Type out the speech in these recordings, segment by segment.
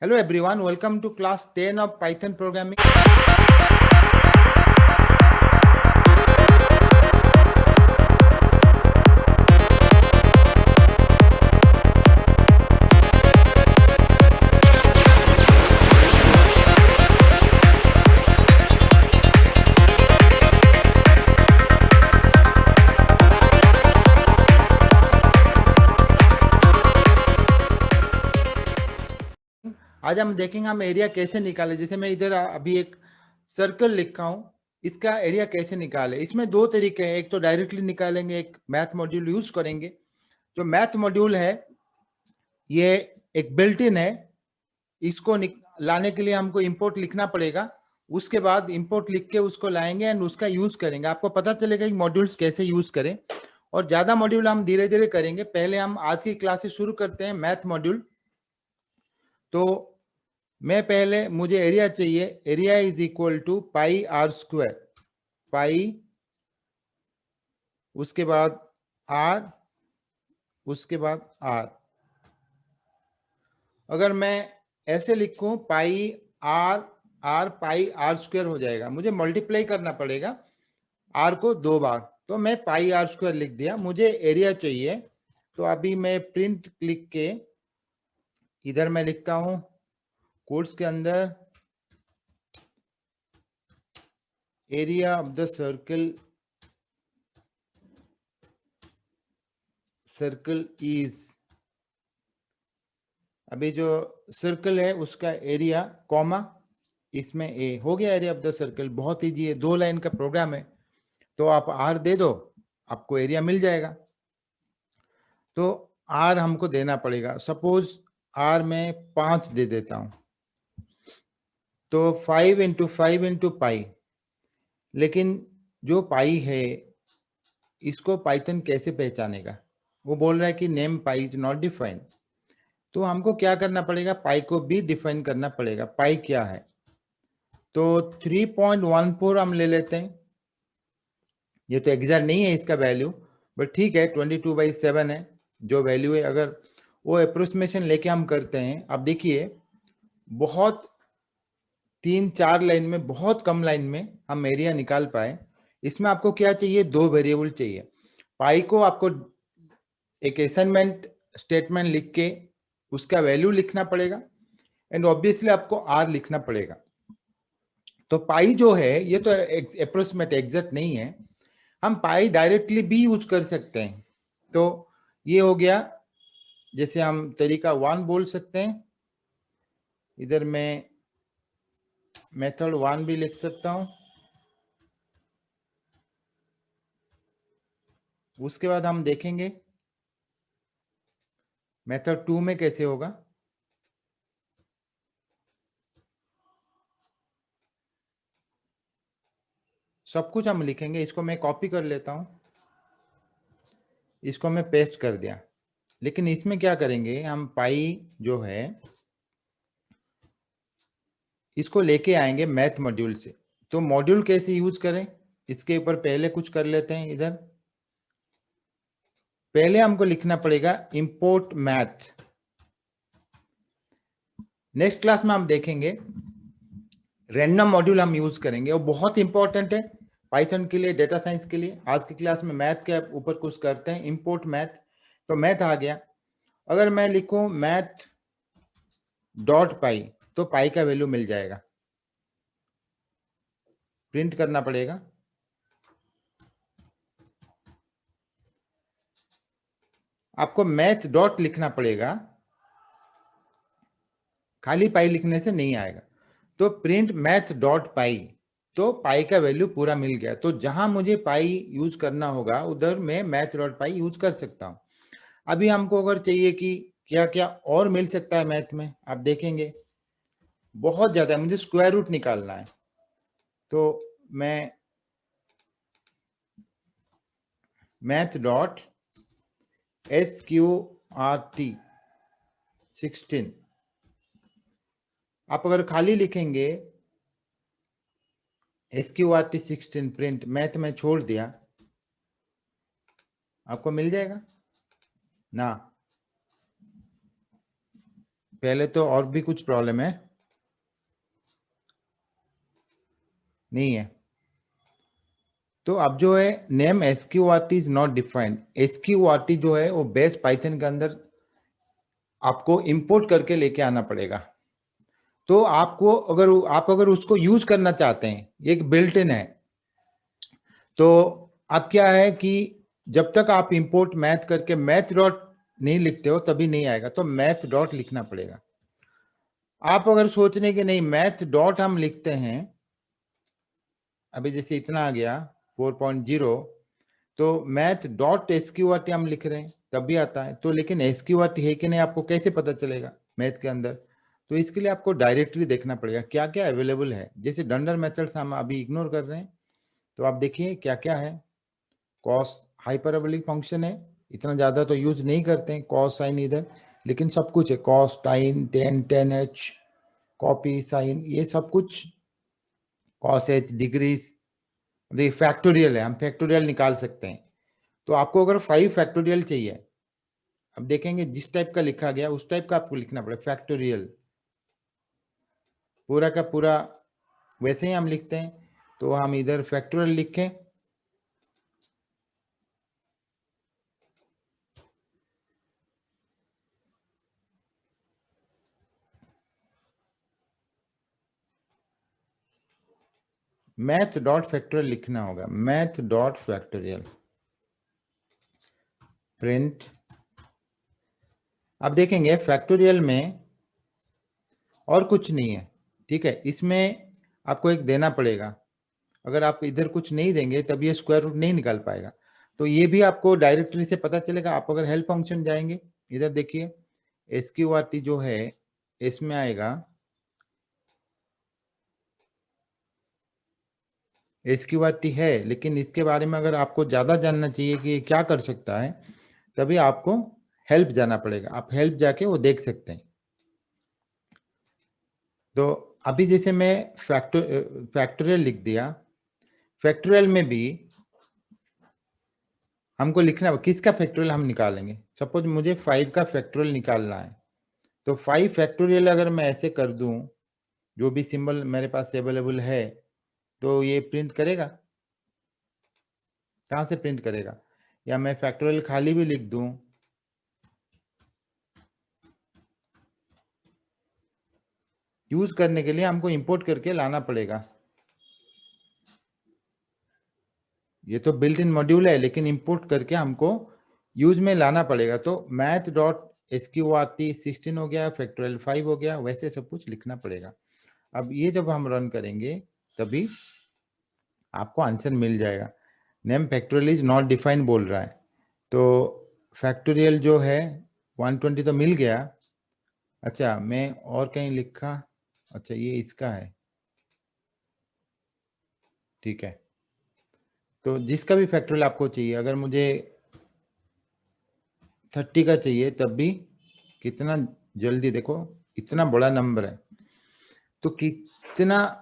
Hello everyone, welcome to class 10 of Python programming. आज हम देखेंगे हम एरिया कैसे निकाले। जैसे मैं इधर अभी एक सर्कल लिखा हूं, इसका एरिया कैसे निकाले। इसमें दो तरीके हैं, एक तो डायरेक्टली निकालेंगे, एक मैथ मॉड्यूल यूज करेंगे। जो मैथ मॉड्यूल है ये एक बिल्ट इन है, इसको लाने के लिए हमको इंपोर्ट लिखना पड़ेगा, उसके बाद इंपोर्ट लिख के उसको लाएंगे एंड उसका यूज करेंगे। आपको पता चलेगा कि मॉड्यूल्स कैसे यूज करें, और ज्यादा मॉड्यूल हम धीरे धीरे करेंगे। पहले हम आज की क्लासेस शुरू करते हैं मैथ मॉड्यूल। तो मैं पहले मुझे एरिया चाहिए, area is equal to pi r square, pi उसके बाद आर उसके बाद आर। अगर मैं ऐसे लिखूं pi r r pi r square हो जाएगा, मुझे मल्टीप्लाई करना पड़ेगा आर को 2 बार, तो मैं पाई आर स्क्वायर लिख दिया। मुझे एरिया चाहिए, तो अभी मैं प्रिंट क्लिक के इधर मैं लिखता हूं कोट्स के अंदर area of the circle is, अभी जो सर्कल है उसका एरिया कॉमा इसमें ए हो गया। एरिया ऑफ द सर्कल बहुत ईजी है, 2 लाइन का प्रोग्राम है। तो आप आर दे दो, आपको एरिया मिल जाएगा। तो आर हमको देना पड़ेगा, सपोज आर में 5 दे देता हूं, तो 5 इंटू 5 इंटू पाई। लेकिन जो पाई है इसको पाइथन कैसे पहचानेगा? वो बोल रहा है कि name pi is not defined. तो हमको क्या करना पड़ेगा, पाई को भी डिफाइन करना पड़ेगा। पाई क्या है? तो 3.14 हम ले लेते हैं। ये तो एग्जैक्ट नहीं है इसका वैल्यू, बट ठीक है, 22/7 है जो वैल्यू है। अगर वो अप्रोक्सीमेशन लेके हम करते हैं, अब देखिए बहुत 3-4 लाइन में, बहुत कम लाइन में हम एरिया निकाल पाए। इसमें आपको क्या चाहिए? 2 वेरिएबल चाहिए। पाई को आपको एक असाइनमेंट स्टेटमेंट लिख के उसका वैल्यू लिखना पड़ेगा, एंड ऑब्वियसली आपको आर लिखना पड़ेगा। तो पाई जो है ये तो अप्रोक्सीमेट एग्जैक्ट नहीं है, हम पाई डायरेक्टली भी यूज कर सकते हैं। तो ये हो गया, जैसे हम तरीका 1 बोल सकते हैं, इधर मैं मेथड 1 भी लिख सकता हूं। उसके बाद हम देखेंगे मेथड 2 में कैसे होगा। सब कुछ हम लिखेंगे। इसको मैं कॉपी कर लेता हूं, इसको मैं पेस्ट कर दिया। लेकिन इसमें क्या करेंगे, हम पाई जो है इसको लेके आएंगे मैथ मॉड्यूल से। तो मॉड्यूल कैसे यूज करें इसके ऊपर पहले कुछ कर लेते हैं। इधर पहले हमको लिखना पड़ेगा इंपोर्ट मैथ। नेक्स्ट क्लास में हम देखेंगे रैंडम मॉड्यूल हम यूज करेंगे, वो बहुत इंपॉर्टेंट है पाइथन के लिए, डेटा साइंस के लिए। आज की क्लास में मैथ के ऊपर कुछ करते हैं, इंपोर्ट मैथ। तो मैथ आ गया। अगर मैं लिखूं मैथ डॉट पाई, तो पाई का वैल्यू मिल जाएगा। प्रिंट करना पड़ेगा। आपको मैथ डॉट लिखना पड़ेगा, खाली पाई लिखने से नहीं आएगा। तो प्रिंट मैथ डॉट पाई, तो पाई का वैल्यू पूरा मिल गया। तो जहां मुझे पाई यूज करना होगा उधर मैं मैथ डॉट पाई यूज कर सकता हूं। अभी हमको अगर चाहिए कि क्या क्या और मिल सकता है मैथ में, आप देखेंगे बहुत ज्यादा है। मुझे स्क्वायर रूट निकालना है, तो मैं मैथ डॉट SQRT 16, आप अगर खाली लिखेंगे SQRT 16 प्रिंट, मैथ में छोड़ दिया, आपको मिल जाएगा ना। पहले तो और भी कुछ प्रॉब्लम है? नहीं है। तो अब जो है name SQRT is not defined. SQRT जो है वो बेस पाइथन के अंदर आपको इंपोर्ट करके लेके आना पड़ेगा। तो आपको अगर उसको यूज करना चाहते हैं, एक बिल्ट इन है, तो अब क्या है कि जब तक आप इंपोर्ट मैथ करके मैथ डॉट नहीं लिखते हो तभी नहीं आएगा, तो मैथ डॉट लिखना पड़ेगा। आप अगर सोच रहे कि नहीं मैथ डॉट हम लिखते हैं, अभी जैसे इतना आ गया 4.0, तो मैथ डॉट एसक्यूआरटी हम लिख रहे हैं तब भी आता है। तो लेकिन एसक्यूआरटी है कि नहीं आपको कैसे पता चलेगा मैथ के अंदर? तो इसके लिए आपको डायरेक्टरी देखना पड़ेगा क्या क्या अवेलेबल है। जैसे डंडर मेथड्स हम अभी इग्नोर कर रहे हैं, तो आप देखिए क्या क्या है। कॉस हाइपरबोलिक फंक्शन है, इतना ज़्यादा तो यूज नहीं करते हैं कॉस साइन इधर, लेकिन सब कुछ है। कॉस टाइन tan tan h copysign ये सब कुछ, कॉस एच डिग्रीज, फैक्टोरियल है, हम फैक्टोरियल निकाल सकते हैं। तो आपको अगर 5 फैक्टोरियल चाहिए, अब देखेंगे जिस टाइप का लिखा गया उस टाइप का आपको लिखना पड़ेगा फैक्टोरियल, पूरा का पूरा वैसे ही हम लिखते हैं। तो हम इधर फैक्टोरियल लिखें, मैथ डॉट फैक्टोरियल लिखना होगा, मैथ डॉट फैक्टोरियल प्रिंट। अब देखेंगे फैक्टोरियल में और कुछ नहीं है, ठीक है। इसमें आपको एक देना पड़ेगा, अगर आप इधर कुछ नहीं देंगे तब ये स्क्वायर रूट नहीं निकाल पाएगा। तो ये भी आपको डायरेक्टरी से पता चलेगा। आप अगर हेल्प फंक्शन जाएंगे, इधर देखिए एसक्यूआरटी जो है इसमें आएगा, एसक्यूआरटी है, लेकिन इसके बारे में अगर आपको ज्यादा जानना चाहिए कि ये क्या कर सकता है, तभी आपको हेल्प जाना पड़ेगा। आप हेल्प जाके वो देख सकते हैं। तो अभी जैसे मैं फैक्टोरियल लिख दिया, फैक्टोरियल में भी हमको लिखना किसका फैक्टोरियल हम निकालेंगे। सपोज मुझे 5 का फैक्टोरियल निकालना है, तो 5 फैक्टोरियल अगर मैं ऐसे कर दूं, जो भी सिंबल मेरे पास अवेलेबल है, तो ये प्रिंट करेगा? कहाँ से प्रिंट करेगा? या मैं फैक्टोरियल खाली भी लिख दूं, यूज करने के लिए हमको इंपोर्ट करके लाना पड़ेगा। ये तो बिल्ट इन मॉड्यूल है, लेकिन इंपोर्ट करके हमको यूज में लाना पड़ेगा। तो मैथ डॉट एसक्यूआरटी 16 हो गया, फैक्टोरियल 5 हो गया, वैसे सब कुछ लिखना पड़ेगा। अब ये जब हम रन करेंगे तभी आपको आंसर मिल जाएगा। Name factorial is not defined बोल रहा है, तो फैक्टोरियल जो है 120 तो मिल गया। अच्छा मैं और कहीं लिखा, अच्छा ये इसका है, ठीक है। तो जिसका भी फैक्टोरियल आपको चाहिए, अगर मुझे 30 का चाहिए तब भी कितना जल्दी, देखो इतना बड़ा नंबर है, तो कितना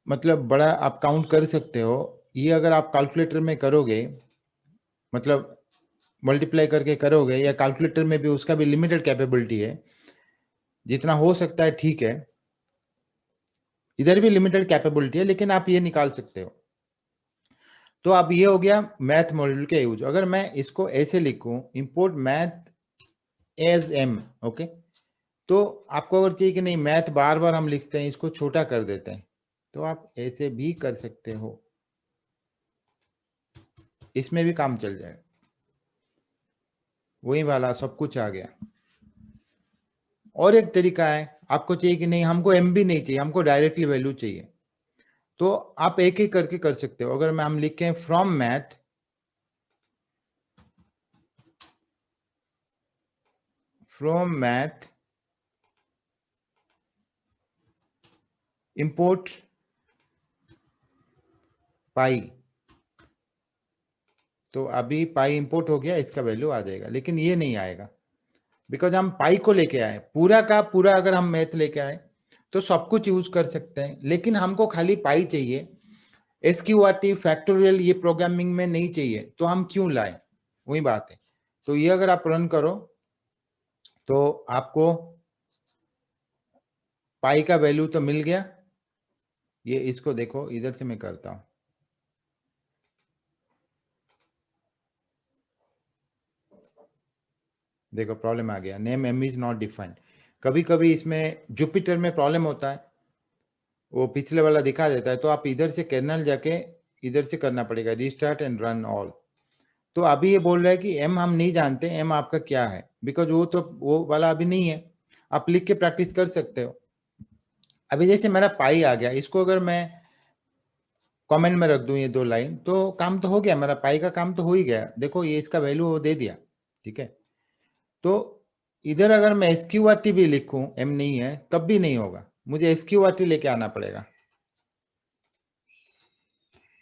मतलब बड़ा आप काउंट कर सकते हो। ये अगर आप कैलकुलेटर में करोगे, मतलब मल्टीप्लाई करके करोगे, या कैलकुलेटर में भी उसका भी लिमिटेड कैपेबिलिटी है, जितना हो सकता है ठीक है, इधर भी लिमिटेड कैपेबिलिटी है, लेकिन आप ये निकाल सकते हो। तो अब ये हो गया मैथ मॉड्यूल के यूज। अगर मैं इसको ऐसे लिखूं, import math as m, okay, तो आपको अगर चाहिए कि नहीं मैथ बार बार हम लिखते हैं, इसको छोटा कर देते हैं, तो आप ऐसे भी कर सकते हो, इसमें भी काम चल जाएगा। वही वाला सब कुछ आ गया। और एक तरीका है, आपको चाहिए कि नहीं हमको एम भी नहीं चाहिए, हमको डायरेक्टली वैल्यू चाहिए, तो आप एक एक करके कर सकते हो। अगर मैं हम लिखें फ्रॉम मैथ इंपोर्ट पाई, तो अभी पाई इंपोर्ट हो गया, इसका वैल्यू आ जाएगा, लेकिन ये नहीं आएगा बिकॉज हम पाई को लेके आए पूरा का पूरा। अगर हम मैथ लेके आए तो सब कुछ यूज कर सकते हैं, लेकिन हमको खाली पाई चाहिए, एसक्यूआरटी फैक्टोरियल ये प्रोग्रामिंग में नहीं चाहिए, तो हम क्यों लाए, वही बात है। तो ये अगर आप रन करो तो आपको पाई का वैल्यू तो मिल गया। ये इसको देखो, इधर से मैं करता हूं। देखो प्रॉब्लम आ गया, name m is not defined. कभी कभी इसमें जुपिटर में प्रॉब्लम होता है, वो पिछले वाला दिखा देता है, तो आप इधर से कर्नल जाके इधर से करना पड़ेगा, रिस्टार्ट एंड रन ऑल। तो अभी ये बोल रहा है कि एम हम नहीं जानते एम आपका क्या है, बिकॉज वो वाला अभी नहीं है। आप लिख के प्रैक्टिस कर सकते हो। अभी जैसे मेरा पाई आ गया, इसको अगर मैं कमेंट में रख दूं ये 2 लाइन, तो काम तो हो गया, मेरा पाई का काम तो हो ही गया। देखो ये इसका वैल्यू वो दे दिया, ठीक है। तो इधर अगर मैं SQRT भी लिखूं, एम नहीं है तब भी नहीं होगा, मुझे SQRT लेके आना पड़ेगा।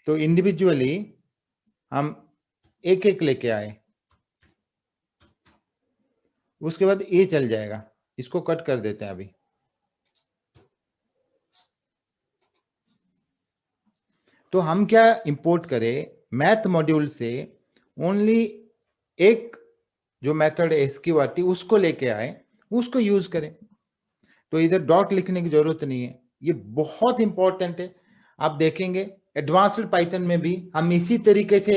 तो इंडिविजुअली हम एक एक लेके आए, उसके बाद ये चल जाएगा। इसको कट कर देते हैं अभी। तो हम क्या इंपोर्ट करें, मैथ मॉड्यूल से ओनली एक जो मेथड है SQRT उसको लेके आए, उसको यूज करें। तो इधर डॉट लिखने की जरूरत नहीं है, ये बहुत इंपॉर्टेंट है। आप देखेंगे एडवांस्ड पाइथन में भी हम इसी तरीके से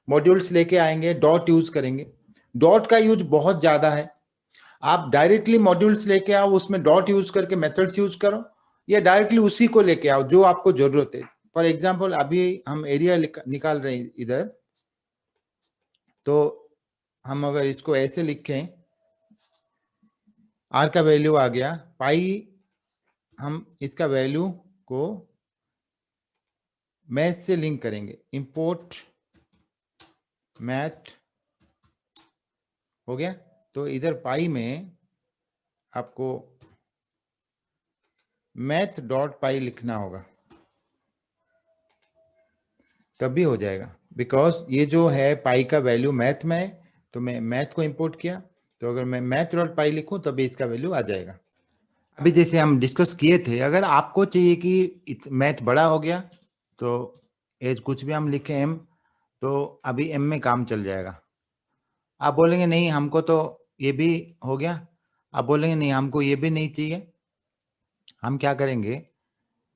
मॉड्यूल्स लेके आएंगे, डॉट यूज करेंगे। डॉट का यूज बहुत ज्यादा है। आप डायरेक्टली मॉड्यूल्स लेके आओ, उसमें डॉट यूज करके मेथड्स यूज करो, या डायरेक्टली उसी को लेके आओ जो आपको जरूरत है। फॉर एग्जाम्पल अभी हम एरिया निकाल रहे हैं इधर, तो हम अगर इसको ऐसे लिखें, आर का वैल्यू आ गया, पाई हम इसका वैल्यू को मैथ से लिंक करेंगे, इंपोर्ट मैथ हो गया। तो इधर पाई में आपको मैथ डॉट पाई लिखना होगा, तभी हो जाएगा। बिकॉज ये जो है पाई का वैल्यू मैथ में है, तो मैं मैथ को इंपोर्ट किया, तो अगर मैं मैथ डॉट पाई लिखूं तभी इसका वैल्यू आ जाएगा। अभी जैसे हम डिस्कस किए थे, अगर आपको चाहिए कि मैथ बड़ा हो गया, तो एज कुछ भी हम लिखें एम, तो अभी एम में काम चल जाएगा। आप बोलेंगे नहीं हमको तो ये भी हो गया, आप बोलेंगे नहीं हमको ये भी नहीं चाहिए, हम क्या करेंगे,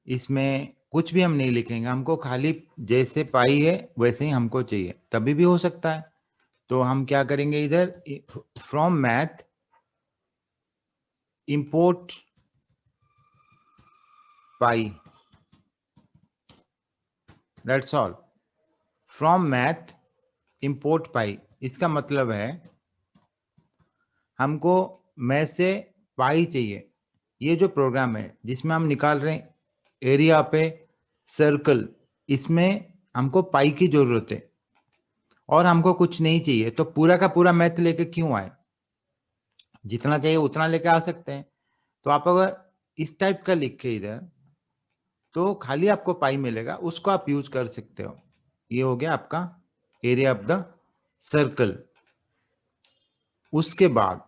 इसमें कुछ भी हम नहीं लिखेंगे, हमको खाली जैसे पाई है वैसे ही हमको चाहिए, तभी भी हो सकता है। तो हम क्या करेंगे, इधर from math import pi, that's all. From math import pi, इसका मतलब है हमको मैथ से पाई चाहिए। ये जो प्रोग्राम है जिसमें हम निकाल रहे हैं एरिया पे सर्कल, इसमें हमको पाई की जरूरत है और हमको कुछ नहीं चाहिए, तो पूरा का पूरा मैथ लेके क्यों आए, जितना चाहिए उतना लेके आ सकते हैं। तो आप अगर इस टाइप का लिखे इधर, तो खाली आपको पाई मिलेगा, उसको आप यूज कर सकते हो। ये हो गया आपका एरिया ऑफ द सर्कल। उसके बाद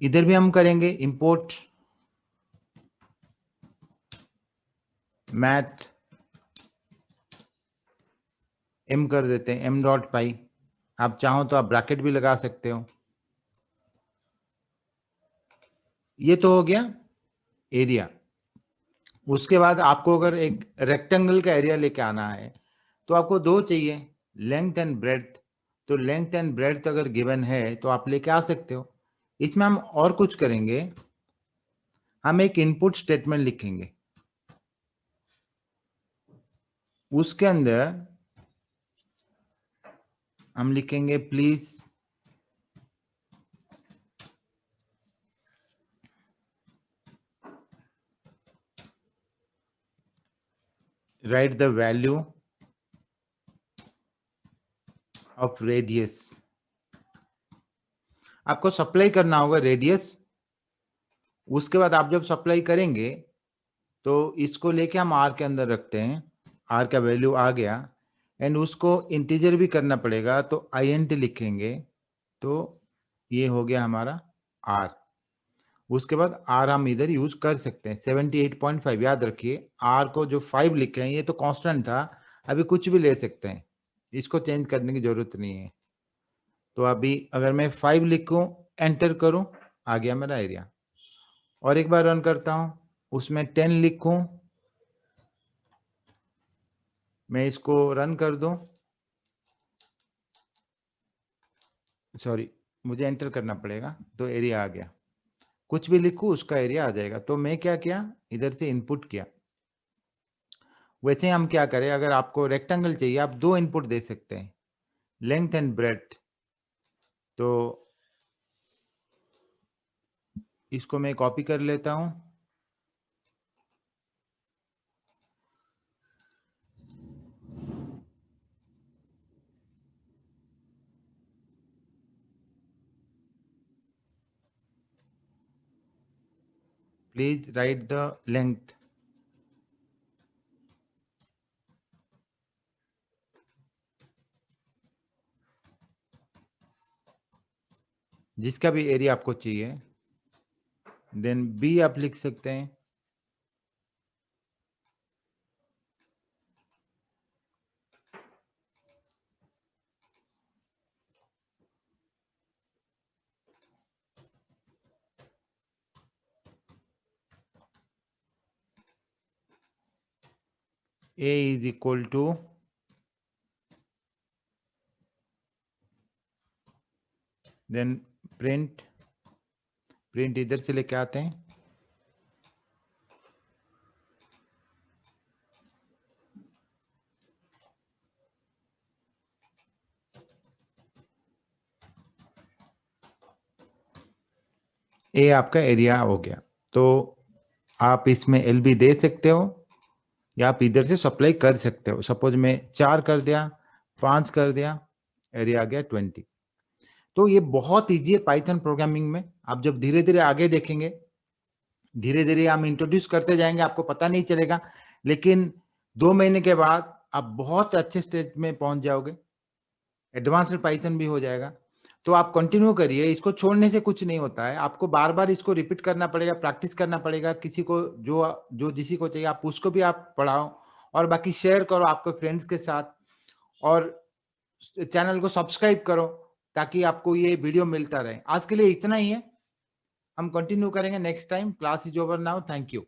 इधर भी हम करेंगे इंपोर्ट मैथ, एम कर देते हैं, एम डॉट पाई। आप चाहो तो आप ब्रैकेट भी लगा सकते हो। ये तो हो गया एरिया। उसके बाद आपको अगर एक रेक्टेंगल का एरिया लेके आना है, तो आपको 2 चाहिए, लेंथ एंड ब्रेड्थ। तो लेंथ एंड ब्रेड्थ अगर गिवन है तो आप लेके आ सकते हो। इसमें हम और कुछ करेंगे, हम एक इनपुट स्टेटमेंट लिखेंगे, उसके अंदर हम लिखेंगे please right the value of radius. आपको सप्लाई करना होगा रेडियस। उसके बाद आप जब सप्लाई करेंगे तो इसको लेके हम आर के अंदर रखते हैं, आर का वैल्यू आ गया, एंड उसको इंटीजर भी करना पड़ेगा, तो INT लिखेंगे, तो ये हो गया हमारा आर। उसके बाद आर हम इधर यूज कर सकते हैं 78.5। याद रखिए आर को जो 5 लिखे हैं ये तो कांस्टेंट था, अभी कुछ भी ले सकते हैं, इसको चेंज करने की जरूरत नहीं है। तो अभी अगर मैं 5 लिखूं, एंटर करूं, आ गया मेरा एरिया। और एक बार रन करता हूं, उसमें 10 लिखूं, मैं इसको रन कर दूं, सॉरी मुझे एंटर करना पड़ेगा, तो एरिया आ गया। कुछ भी लिखूं उसका एरिया आ जाएगा। तो मैं क्या किया, इधर से इनपुट किया। वैसे हम क्या करें, अगर आपको रेक्टेंगल चाहिए आप 2 इनपुट दे सकते हैं, लेंथ एंड ब्रेड्थ। तो इसको मैं कॉपी कर लेता हूं, प्लीज राइट द लेंथ। जिसका भी एरिया आपको चाहिए, देन बी आप लिख सकते हैं। A is equal to then print इधर से लेके आते हैं, ए आपका एरिया हो गया। तो आप इसमें एल बी दे सकते हो या आप इधर से सप्लाई कर सकते हो। सपोज मैं 4 कर दिया, 5 कर दिया, एरिया आ गया 20। तो ये बहुत ईजी है पाइथन प्रोग्रामिंग में। आप जब धीरे धीरे आगे देखेंगे, धीरे धीरे हम इंट्रोड्यूस करते जाएंगे, आपको पता नहीं चलेगा, लेकिन 2 महीने के बाद आप बहुत अच्छे स्टेज में पहुंच जाओगे, एडवांस्ड पाइथन भी हो जाएगा। तो आप कंटिन्यू करिए, इसको छोड़ने से कुछ नहीं होता है, आपको बार बार इसको रिपीट करना पड़ेगा, प्रैक्टिस करना पड़ेगा। किसी को जो जिसी को चाहिए आप उसको भी आप पढ़ाओ, और बाकी शेयर करो आपके फ्रेंड्स के साथ, और चैनल को सब्सक्राइब करो ताकि आपको ये वीडियो मिलता रहे। आज के लिए इतना ही है, हम कंटिन्यू करेंगे next time. Class is over now, thank you.